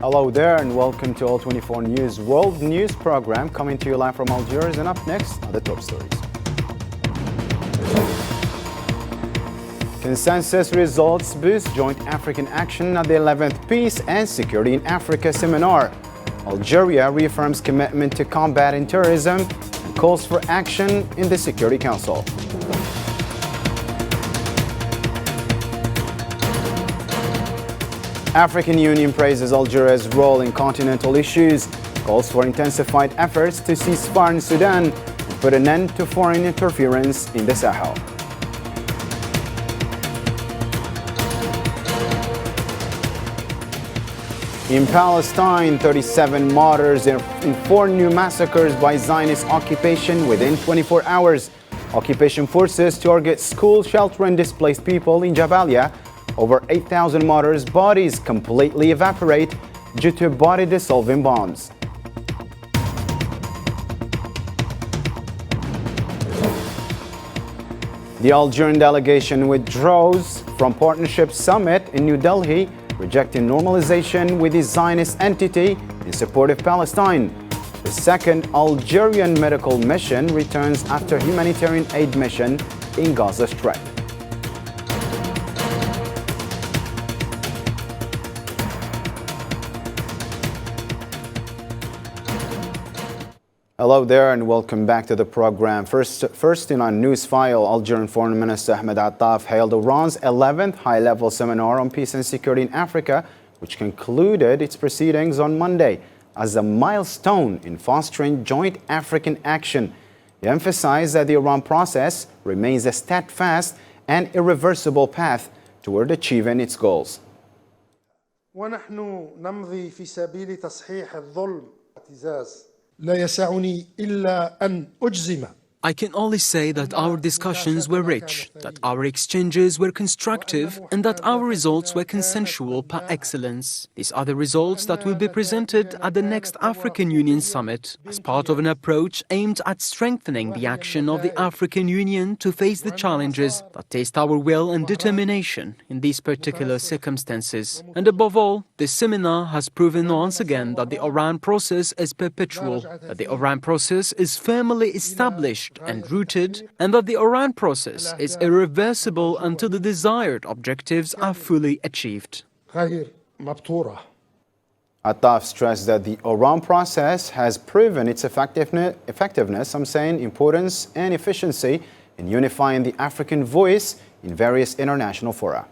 Hello there and welcome to All 24 News World News Program coming to you live from Algiers, and up next are the top stories. Consensus results boost joint African action at the 11th Peace and Security in Africa seminar. Algeria reaffirms commitment to combating terrorism and calls for action in the Security Council. African Union praises Algeria's role in continental issues, calls for intensified efforts to cease fire in Sudan and put an end to foreign interference in the Sahel. In Palestine, 37 martyrs in 4 new massacres by Zionist occupation within 24 hours. Occupation forces target school sheltering displaced people in Jabalia. Over 8,000 martyrs' bodies completely evaporate due to body-dissolving bombs. The Algerian delegation withdraws from Partnership Summit in New Delhi, rejecting normalization with the Zionist entity in support of Palestine. The second Algerian medical mission returns after humanitarian aid mission in Gaza Strip. Hello there and welcome back to the program. First in our news file, Algerian Foreign Minister Ahmed Attaf hailed Iran's 11th high-level seminar on peace and security in Africa, which concluded its proceedings on Monday, as a milestone in fostering joint African action. He emphasized that the Iran process remains a steadfast and irreversible path toward achieving its goals. ونحن نمضي في سبيل تصحيح الظلم واعتزاز. لا يسعني إلا أن أجزم. I can only say that our discussions were rich, that our exchanges were constructive, and that our results were consensual par excellence. These are the results that will be presented at the next African Union Summit as part of an approach aimed at strengthening the action of the African Union to face the challenges that test our will and determination in these particular circumstances. And above all, this seminar has proven once again that the Oran process is perpetual, that the Oran process is firmly established and rooted, and that the Oran process is irreversible until the desired objectives are fully achieved. Attaf stressed that the Oran process has proven its effectiveness, importance and efficiency in unifying the African voice in various international fora.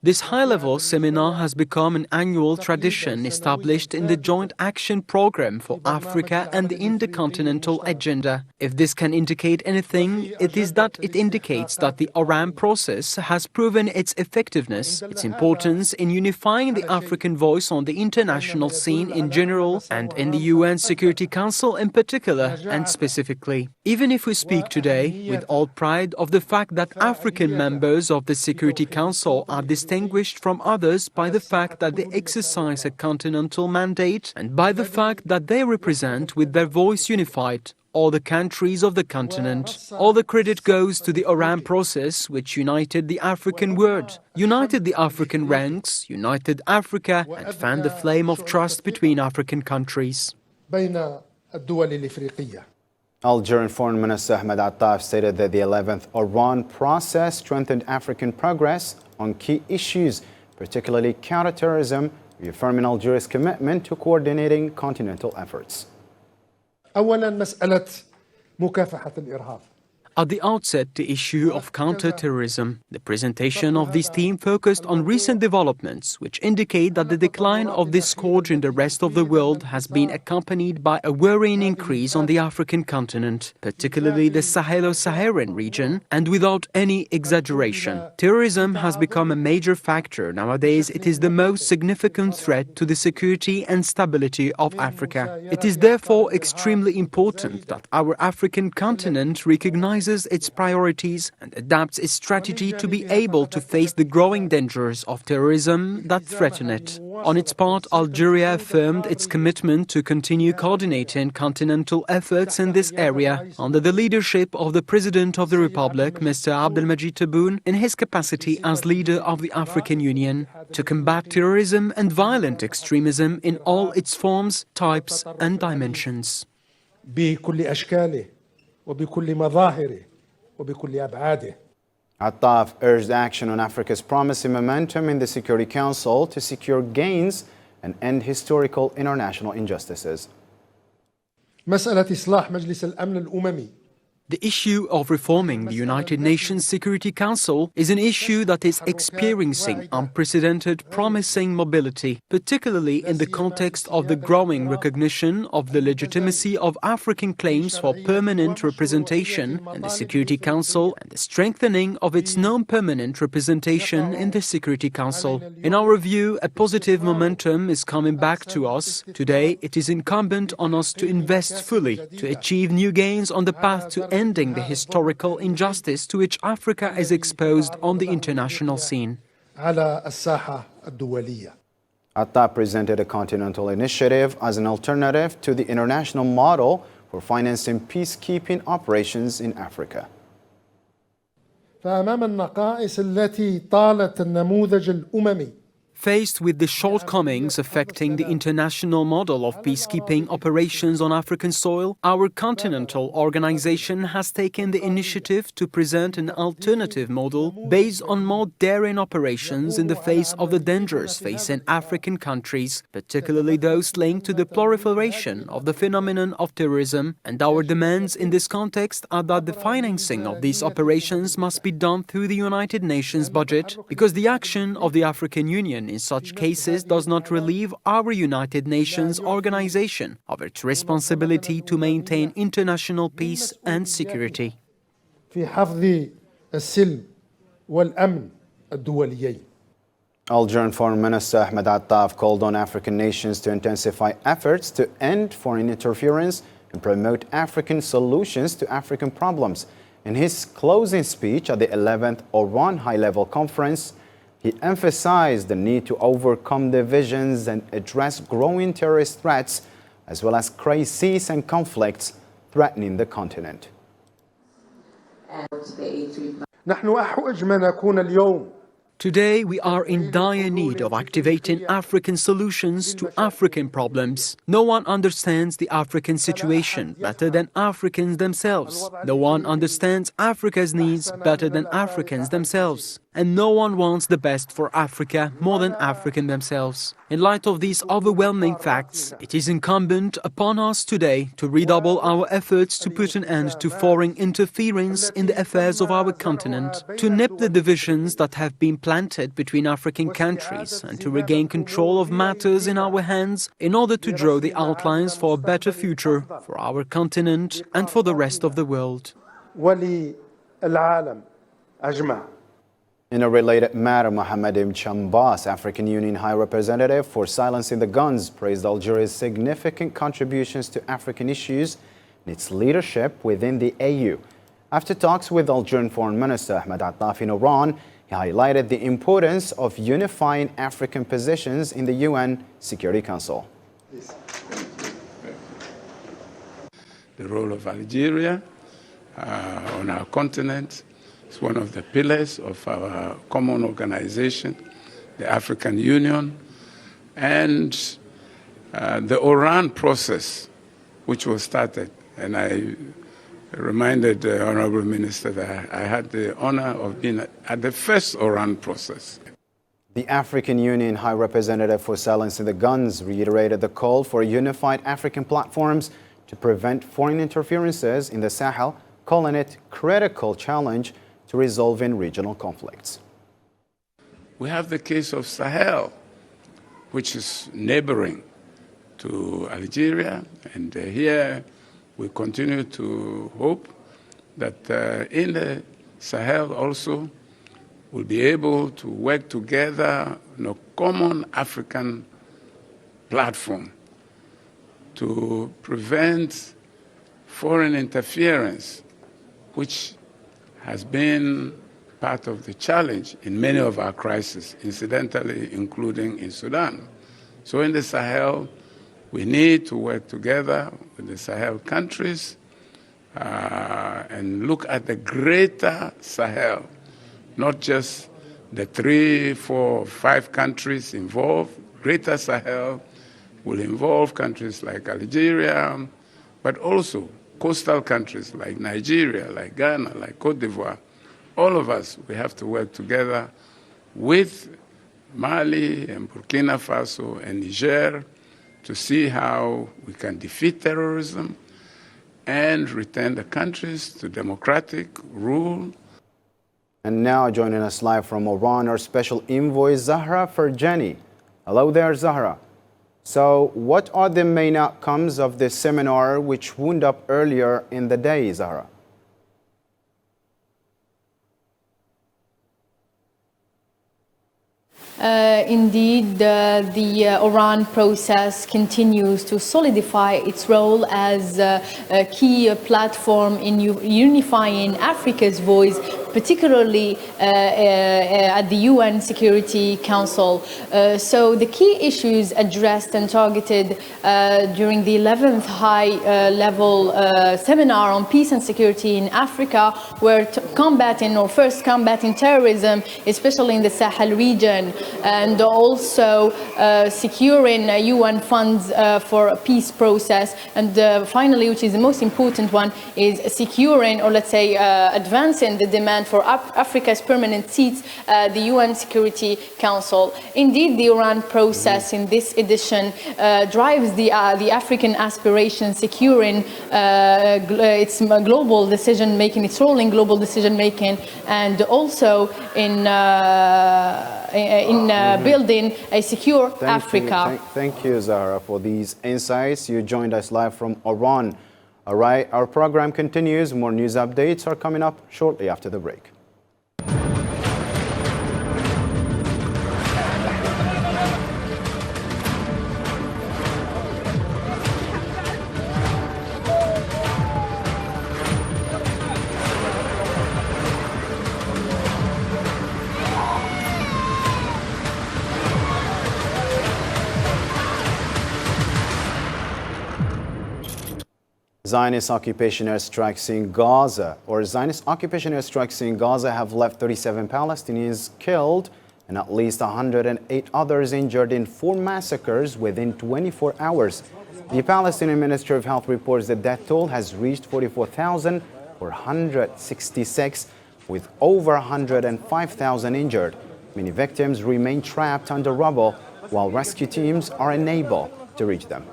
This high-level seminar has become an annual tradition established in the Joint Action Programme for Africa and the Intercontinental Agenda. If this can indicate anything, it is that it indicates that the Oran process has proven its effectiveness, its importance in unifying the African voice on the international scene in general and in the UN Security Council in particular and specifically. Even if we speak today with all pride of the fact that African members of the Security Council are distinguished from others by the fact that they exercise a continental mandate and by the fact that they represent with their voice unified all the countries of the continent. All the credit goes to the Oran process, which united the African world, united the African ranks, united Africa, and fanned the flame of trust between African countries. Algerian Foreign Minister Ahmed Attaf stated that the 11th Oran process strengthened African progress on key issues, particularly counterterrorism, reaffirming Algeria's commitment to coordinating continental efforts. أولاً مسألة مكافحة الإرهاب. At the outset, the issue of counter-terrorism. The presentation of this theme focused on recent developments, which indicate that the decline of this scourge in the rest of the world has been accompanied by a worrying increase on the African continent, particularly the Sahelo-Saharan region, and without any exaggeration. Terrorism has become a major factor. Nowadays, it is the most significant threat to the security and stability of Africa. It is therefore extremely important that our African continent recognizes prioritizes its priorities and adapts its strategy to be able to face the growing dangers of terrorism that threaten it. On its part, Algeria affirmed its commitment to continue coordinating continental efforts in this area under the leadership of the President of the Republic, Mr. Abdelmajid Tebboune, in his capacity as leader of the African Union, to combat terrorism and violent extremism in all its forms, types and dimensions. بكل أشكاله وبكل مظاهره وبكل أبعاده. Attaf urged action on Africa's promising momentum in the Security Council to secure gains and end historical international injustices. مسألة إصلاح مجلس الأمن الأممي. The issue of reforming the United Nations Security Council is an issue that is experiencing unprecedented promising mobility, particularly in the context of the growing recognition of the legitimacy of African claims for permanent representation in the Security Council and the strengthening of its non-permanent representation in the Security Council. In our view, a positive momentum is coming back to us. Today, it is incumbent on us to invest fully to achieve new gains on the path to ending the historical injustice to which Africa is exposed on the international scene. على الساحة الدولية. Attaf presented a continental initiative as an alternative to the international model for financing peacekeeping operations in Africa. فأمام النقائص التي طالت النموذج الأممي. Faced with the shortcomings affecting the international model of peacekeeping operations on African soil, our continental organization has taken the initiative to present an alternative model based on more daring operations in the face of the dangers facing African countries, particularly those linked to the proliferation of the phenomenon of terrorism. And our demands in this context are that the financing of these operations must be done through the United Nations budget, because the action of the African Union in such cases does not relieve our United Nations organization of its responsibility to maintain international peace and security. في حفظ السلم والأمن الدوليين. Algerian Foreign Minister Ahmed Attaf called on African nations to intensify efforts to end foreign interference and promote African solutions to African problems. In his closing speech at the 11th Oran High-Level Conference, he emphasized the need to overcome divisions and address growing terrorist threats, as well as crises and conflicts threatening the continent. نحن أحوج ما نكون اليوم. Today, we are in dire need of activating African solutions to African problems. No one understands the African situation better than Africans themselves. No one understands Africa's needs better than Africans themselves. And no one wants the best for Africa more than Africans themselves. In light of these overwhelming facts, it is incumbent upon us today to redouble our efforts to put an end to foreign interference in the affairs of our continent, to nip the divisions that have been planted between African countries, and to regain control of matters in our hands in order to draw the outlines for a better future for our continent and for the rest of the world. وللعالم أجمع. In a related matter, Mohamed Ibn Chambas, African Union High Representative for Silencing the Guns, praised Algeria's significant contributions to African issues and its leadership within the AU. After talks with Algerian Foreign Minister Ahmed Attaf in Oran, he highlighted the importance of unifying African positions in the UN Security Council. The role of Algeria on our continent is one of the pillars of our common organization, the African Union, and the Oran process, which was started. And I reminded the Honorable Minister that I had the honor of being at the first Oran process. The African Union High Representative for Silencing the Guns reiterated the call for unified African platforms to prevent foreign interferences in the Sahel, calling it a critical challenge to resolving regional conflicts. We have the case of Sahel, which is neighboring to Algeria, and here we continue to hope that in the Sahel also we'll be able to work together on a common African platform to prevent foreign interference, which has been part of the challenge in many of our crises, incidentally, including in Sudan. So in the Sahel, we need to work together with the Sahel countries and look at the greater Sahel, not just the 3, 4, 5 countries involved. Greater Sahel will involve countries like Algeria, but also coastal countries like Nigeria, like Ghana, like Cote d'Ivoire. All of us, we have to work together with Mali and Burkina Faso and Niger to see how we can defeat terrorism and return the countries to democratic rule. And now joining us live from Iran, our special envoy Zahra Farjani. Hello there, Zahra. So what are the main outcomes of this seminar which wound up earlier in the day, Zahra? Indeed, the Oran process continues to solidify its role as a key platform in unifying Africa's voice, particularly at the UN Security Council. So the key issues addressed and targeted during the 11th high-level seminar on peace and security in Africa were first combating terrorism, especially in the Sahel region, and also securing UN funds for a peace process. And finally, which is the most important one, is securing, or let's say advancing the demand for Africa's permanent seats at the UN Security Council. Indeed, the Iran process in this edition drives the African aspiration, securing its global decision-making, its role in global decision-making, and also in building a secure Africa. Thank you, Zahra, for these insights. You joined us live from Iran. All right, our program continues. More news updates are coming up shortly after the break. Zionist occupation airstrikes in Gaza, have left 37 Palestinians killed and at least 108 others injured in 4 massacres within 24 hours. The Palestinian Ministry of Health reports the death toll has reached 44,466, with over 105,000 injured. Many victims remain trapped under rubble, while rescue teams are unable to reach them.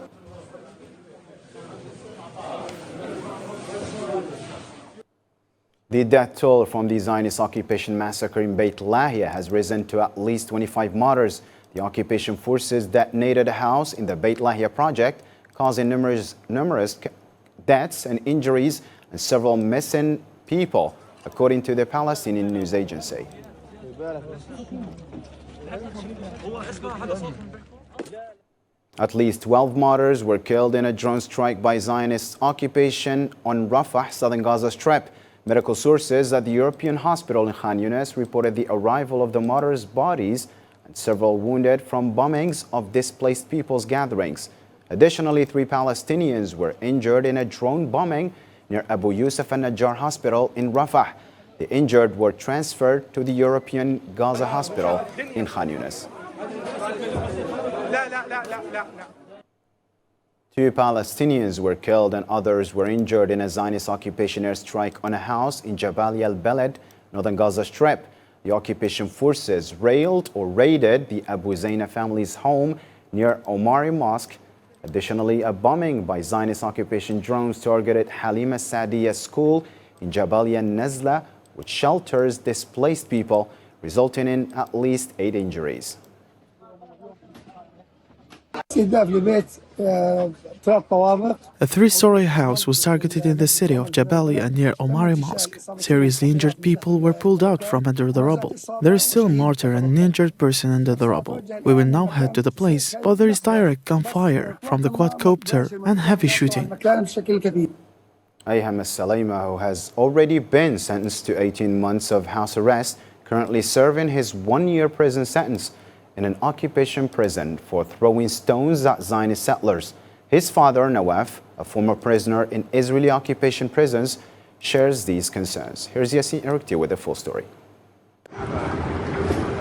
The death toll from the Zionist occupation massacre in Beit Lahia has risen to at least 25 martyrs. The occupation forces detonated a house in the Beit Lahia project, causing numerous deaths and injuries and several missing people, according to the Palestinian news agency. At least 12 martyrs were killed in a drone strike by Zionist occupation on Rafah, southern Gaza Strip. Medical sources at the European hospital in Khan Younis reported the arrival of the martyrs' bodies and several wounded from bombings of displaced people's gatherings. Additionally, 3 Palestinians were injured in a drone bombing near Abu Yusuf al-Najjar Hospital in Rafah. The injured were transferred to the European Gaza Hospital in Khan Younis. 2 Palestinians were killed and others were injured in a Zionist occupation airstrike on a house in Jabali al-Balad, northern Gaza Strip. The occupation forces raided the Abu Zaina family's home near Omari Mosque. Additionally, a bombing by Zionist occupation drones targeted Halima Saadiya School in Jabali al-Nazla, which shelters displaced people, resulting in at least 8 injuries. A 3-story house was targeted in the city of Jabalia near Omari Mosque. Seriously injured people were pulled out from under the rubble. There is still a mortar and an injured person under the rubble. We will now head to the place, but there is direct gunfire from the quadcopter and heavy shooting. Ayham al-Salaima, who has already been sentenced to 18 months of house arrest, currently serving his one-year prison sentence in an occupation prison for throwing stones at Zionist settlers. His father, Nawaf, a former prisoner in Israeli occupation prisons, shares these concerns. Here's Yassin Erikti with the full story.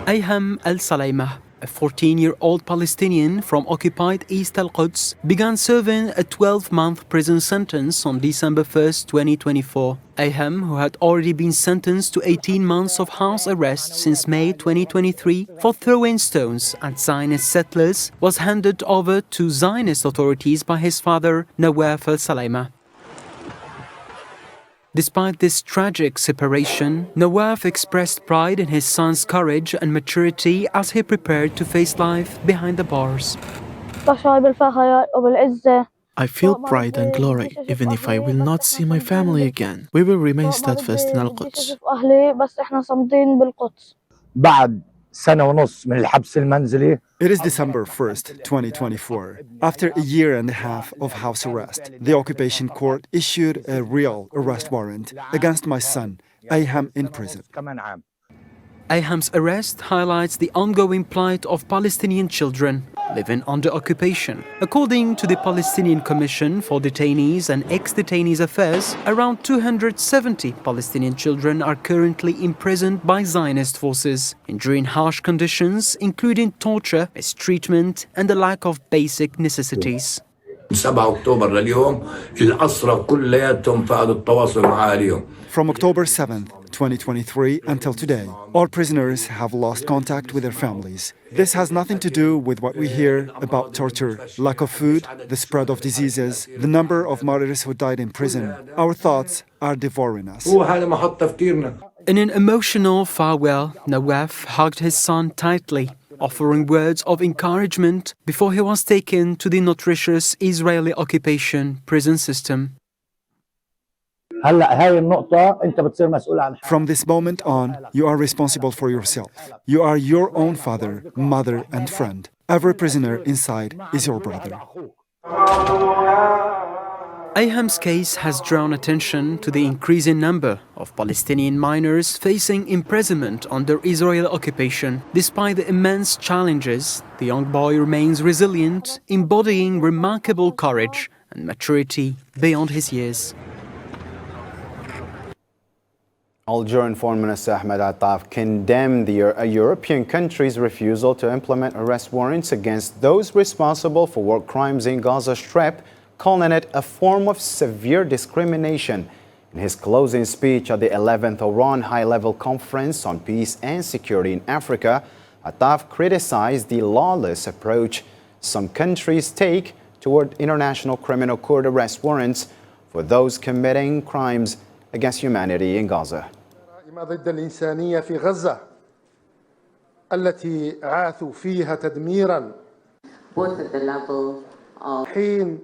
Ayham al-Salaima, a 14-year-old Palestinian from occupied East al-Quds, began serving a 12-month prison sentence on December 1st, 2024. Ayham, who had already been sentenced to 18 months of house arrest since May 2023 for throwing stones at Zionist settlers, was handed over to Zionist authorities by his father, Nawaf al-Salaima. Despite this tragic separation, Nawaf expressed pride in his son's courage and maturity as he prepared to face life behind the bars. I feel pride and glory, even if I will not see my family again. We will remain steadfast in Al-Quds. It is December 1st, 2024. After a year and a half of house arrest, the occupation court issued a real arrest warrant against my son, Ayham, in prison. Ayham's arrest highlights the ongoing plight of Palestinian children living under occupation. According to the Palestinian Commission for Detainees and Ex-Detainees Affairs, around 270 Palestinian children are currently imprisoned by Zionist forces, enduring harsh conditions, including torture, mistreatment, and the lack of basic necessities. 7 أكتوبر لليوم الأسرى كلياتهم فقدوا التواصل مع أهاليهم. From October 7th, 2023 until today, all prisoners have lost contact with their families. This has nothing to do with what we hear about torture, lack of food, the spread of diseases, the number of martyrs who died in prison. Our thoughts are devouring us. In an emotional farewell, Nawaf hugged his son tightly, offering words of encouragement before he was taken to the notorious Israeli occupation prison system. From this moment on, you are responsible for yourself. You are your own father, mother, and friend. Every prisoner inside is your brother. Ayham's case has drawn attention to the increasing number of Palestinian minors facing imprisonment under Israeli occupation. Despite the immense challenges, the young boy remains resilient, embodying remarkable courage and maturity beyond his years. Algerian Foreign Minister Ahmed Attaf condemned the European country's refusal to implement arrest warrants against those responsible for war crimes in Gaza Strip, calling it a form of severe discrimination. In his closing speech at the 11th Iran High-Level Conference on Peace and Security in Africa, Attaf criticized the lawless approach some countries take toward International Criminal Court arrest warrants for those committing crimes against humanity in Gaza. ضد الإنسانية في غزة التي عاثوا فيها تدميراً حين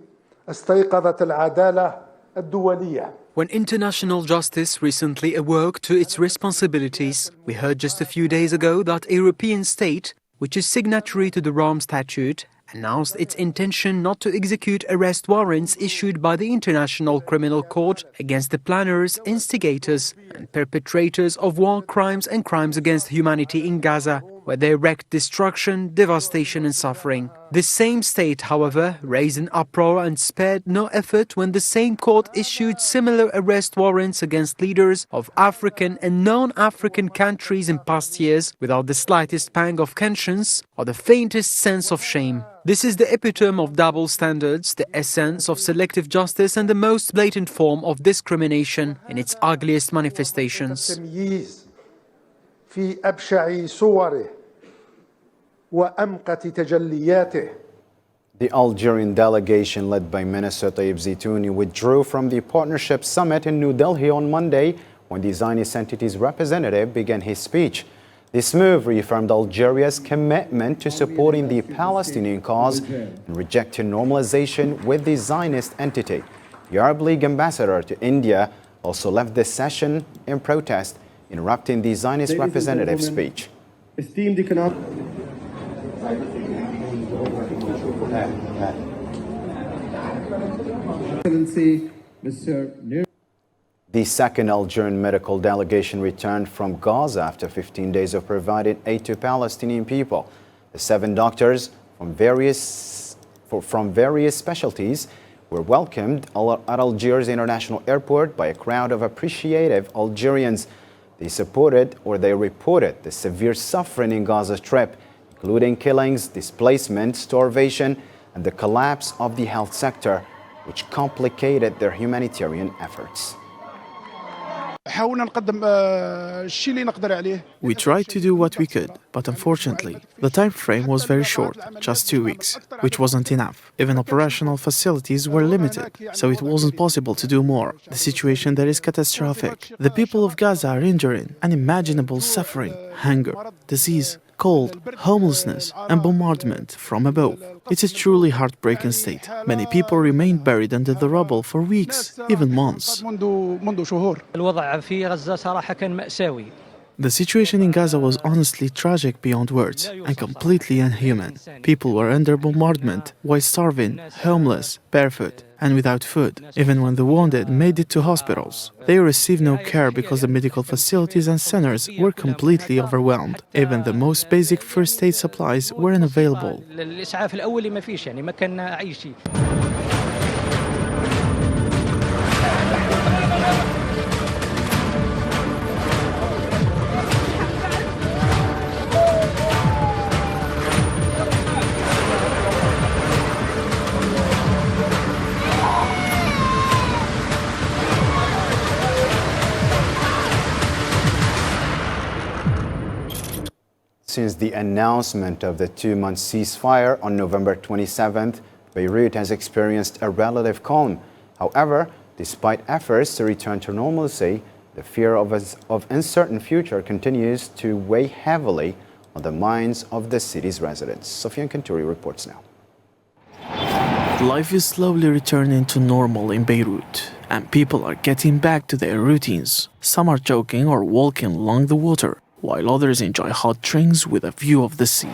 استيقظت العدالة الدولية. When international justice recently awoke to its responsibilities, we heard just a few days ago that a European state, which is signatory to the Rome Statute, announced its intention not to execute arrest warrants issued by the International Criminal Court against the planners, instigators, and perpetrators of war crimes and crimes against humanity in Gaza, where they wreaked destruction, devastation, and suffering. This same state, however, raised an uproar and spared no effort when the same court issued similar arrest warrants against leaders of African and non-African countries in past years without the slightest pang of conscience or the faintest sense of shame. This is the epitome of double standards, the essence of selective justice, and the most blatant form of discrimination in its ugliest manifestations. في أبشع صوره وأمقت تجلياته. The Algerian delegation led by Minister Tayyip Zitouni withdrew from the Partnership Summit in New Delhi on Monday when the Zionist entity's representative began his speech. This move reaffirmed Algeria's commitment to supporting the Palestinian cause and rejecting normalization with the Zionist entity. The Arab League ambassador to India also left the session in protest, interrupting the Zionist representative's speech. Esteemed economic Excellency, Mr. The second Algerian medical delegation returned from Gaza after 15 days of providing aid to Palestinian people. The 7 doctors from various specialties were welcomed at Algiers International Airport by a crowd of appreciative Algerians. They reported the severe suffering in Gaza Strip, including killings, displacement, starvation, and the collapse of the health sector, which complicated their humanitarian efforts. We tried to do what we could, but unfortunately, the time frame was very short, just 2 weeks, which wasn't enough. Even operational facilities were limited, so it wasn't possible to do more. The situation there is catastrophic. The people of Gaza are enduring unimaginable suffering, hunger, disease, cold, homelessness, and bombardment from above. It's a truly heartbreaking state. Many people remain buried under the rubble for weeks, even months. The situation in Gaza was honestly tragic beyond words and completely inhuman. People were under bombardment while starving, homeless, barefoot, and without food. Even when the wounded made it to hospitals, they received no care because the medical facilities and centers were completely overwhelmed. Even the most basic first aid supplies were unavailable. Since the announcement of the 2-month ceasefire on November 27th, Beirut has experienced a relative calm. However, despite efforts to return to normalcy, the fear of uncertain future continues to weigh heavily on the minds of the city's residents. Sofian Kanturi reports now. Life is slowly returning to normal in Beirut, and people are getting back to their routines. Some are jogging or walking along the water, while others enjoy hot drinks with a view of the sea.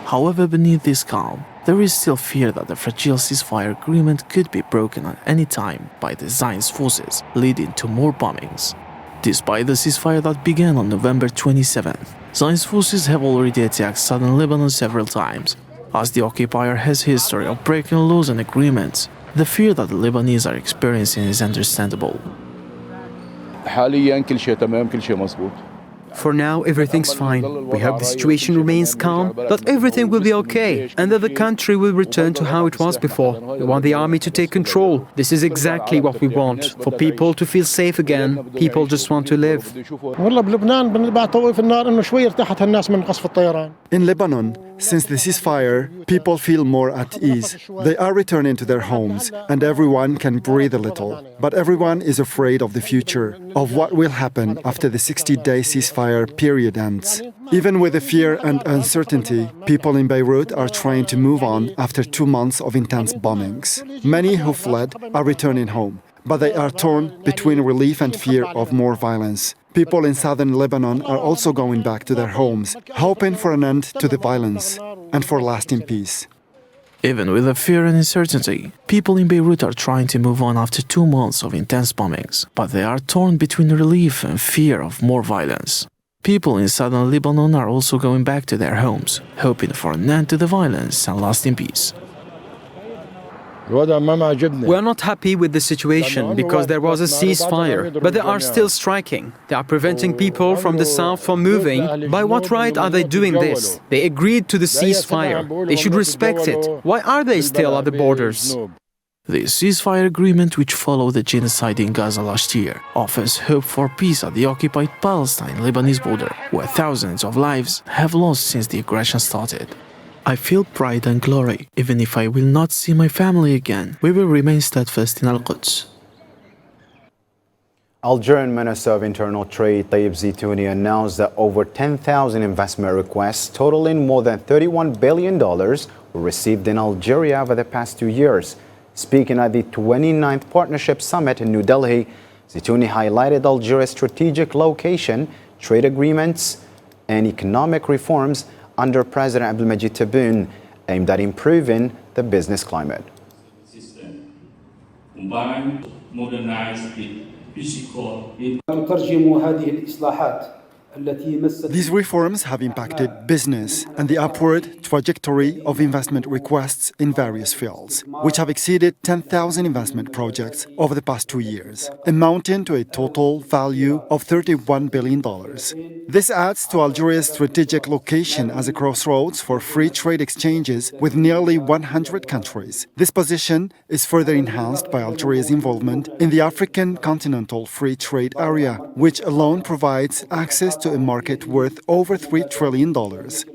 However, beneath this calm, there is still fear that the fragile ceasefire agreement could be broken at any time by the Zionist forces, leading to more bombings. Despite the ceasefire that began on November 27th, Zionist forces have already attacked southern Lebanon several times. As the occupier has history of breaking laws and agreements, the fear that the Lebanese are experiencing is understandable. For now, everything's fine. We hope the situation remains calm, that everything will be okay, and that the country will return to how it was before. We want the army to take control. This is exactly what we want, for people to feel safe again. People just want to live. In Lebanon, since the ceasefire, people feel more at ease. They are returning to their homes, and everyone can breathe a little. But everyone is afraid of the future, of what will happen after the 60-day ceasefire period ends. Even with the fear and uncertainty, people in Beirut are trying to move on after 2 months of intense bombings. Many who fled are returning home, but they are torn between relief and fear of more violence. People in southern Lebanon are also going back to their homes, hoping for an end to the violence and for lasting peace. Even with the fear and uncertainty, people in Beirut are trying to move on after 2 months of intense bombings, but they are torn between relief and fear of more violence. People in southern Lebanon are also going back to their homes, hoping for an end to the violence and lasting peace. We are not happy with the situation because there was a ceasefire, but they are still striking. They are preventing people from the south from moving. By what right are they doing this? They agreed to the ceasefire. They should respect it. Why are they still at the borders? The ceasefire agreement, which followed the genocide in Gaza last year, offers hope for peace at the occupied Palestine-Lebanese border, where thousands of lives have lost since the aggression started. I feel pride and glory. Even if I will not see my family again, we will remain steadfast in Al-Quds. Algerian Minister of Internal Trade Tayyip Zitouni announced that over 10,000 investment requests totaling more than $31 billion were received in Algeria over the past 2 years. Speaking at the 29th Partnership Summit in New Delhi, Zitouni highlighted Algeria's strategic location, trade agreements, and economic reforms under President Abdelmajid Tebboune, aimed at improving the business climate. combine, modernize the physical. تترجم هذه الإصلاحات التي مست These reforms have impacted business and the upward trajectory of investment requests in various fields, which have exceeded 10,000 investment projects over the past 2 years, amounting to a total value of $31 billion. This adds to Algeria's strategic location as a crossroads for free trade exchanges with nearly 100 countries. This position is further enhanced by Algeria's involvement in the African Continental Free Trade Area, which alone provides access to a market worth over $3 trillion,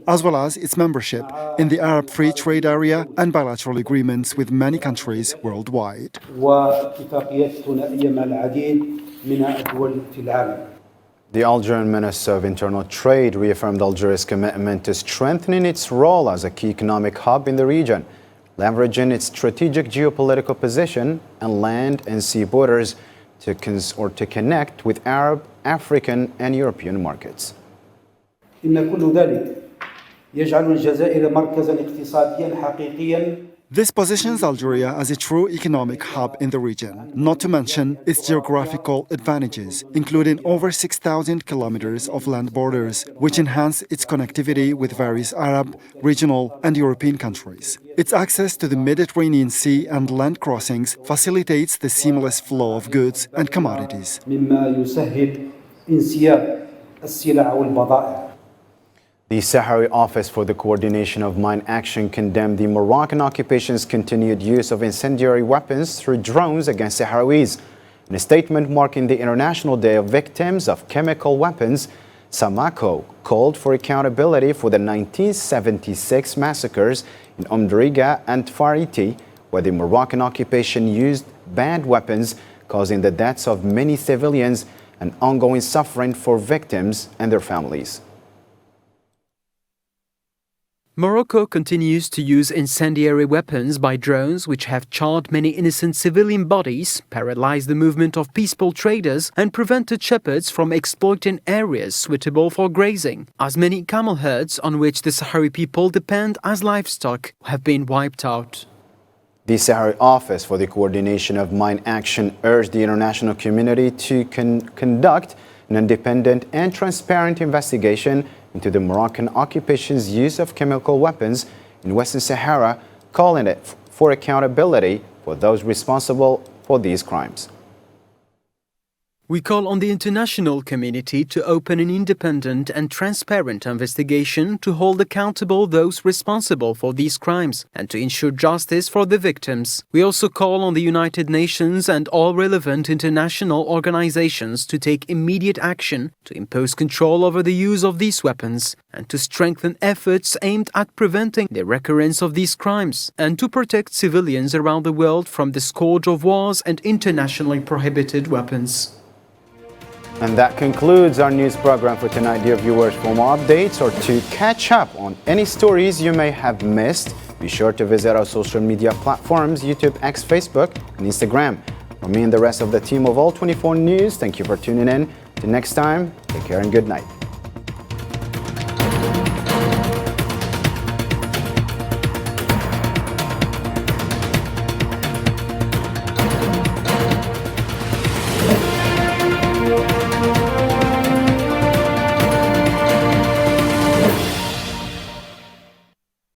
as well as its membership in the Arab Free Trade Area and bilateral agreements with many countries worldwide. واتفاقيات ثنائية مع العديد من الدول في العالم. The Algerian Minister of Internal Trade reaffirmed Algeria's commitment to strengthening its role as a key economic hub in the region, leveraging its strategic geopolitical position and land and sea borders to connect with Arab, African and European markets. إن كل ذلك يجعل الجزائر مركزاً اقتصادياً حقيقياً. This positions Algeria as a true economic hub in the region, not to mention its geographical advantages, including over 6,000 kilometers of land borders, which enhance its connectivity with various Arab, regional, and European countries. Its access to the Mediterranean Sea and land crossings facilitates the seamless flow of goods and commodities. مما يسهل انسياب السلع والبضائع. The Sahrawi Office for the Coordination of Mine Action condemned the Moroccan occupation's continued use of incendiary weapons through drones against Sahrawis. In a statement marking the International Day of Victims of Chemical Weapons, Samako called for accountability for the 1976 massacres in Omdriga and Fariti, where the Moroccan occupation used banned weapons, causing the deaths of many civilians and ongoing suffering for victims and their families. Morocco continues to use incendiary weapons by drones which have charred many innocent civilian bodies, paralyzed the movement of peaceful traders, and prevented shepherds from exploiting areas suitable for grazing, as many camel herds on which the Sahrawi people depend as livestock have been wiped out. The Sahrawi Office for the Coordination of Mine Action urged the international community to conduct an independent and transparent investigation into the Moroccan occupation's use of chemical weapons in Western Sahara, calling it for accountability for those responsible for these crimes. We call on the international community to open an independent and transparent investigation to hold accountable those responsible for these crimes and to ensure justice for the victims. We also call on the United Nations and all relevant international organizations to take immediate action to impose control over the use of these weapons and to strengthen efforts aimed at preventing the recurrence of these crimes and to protect civilians around the world from the scourge of wars and internationally prohibited weapons. And that concludes our news program for tonight, dear viewers. For more updates or to catch up on any stories you may have missed, be sure to visit our social media platforms, YouTube, X, Facebook, and Instagram. For me and the rest of the team of All 24 News, thank you for tuning in. Till next time, take care and good night.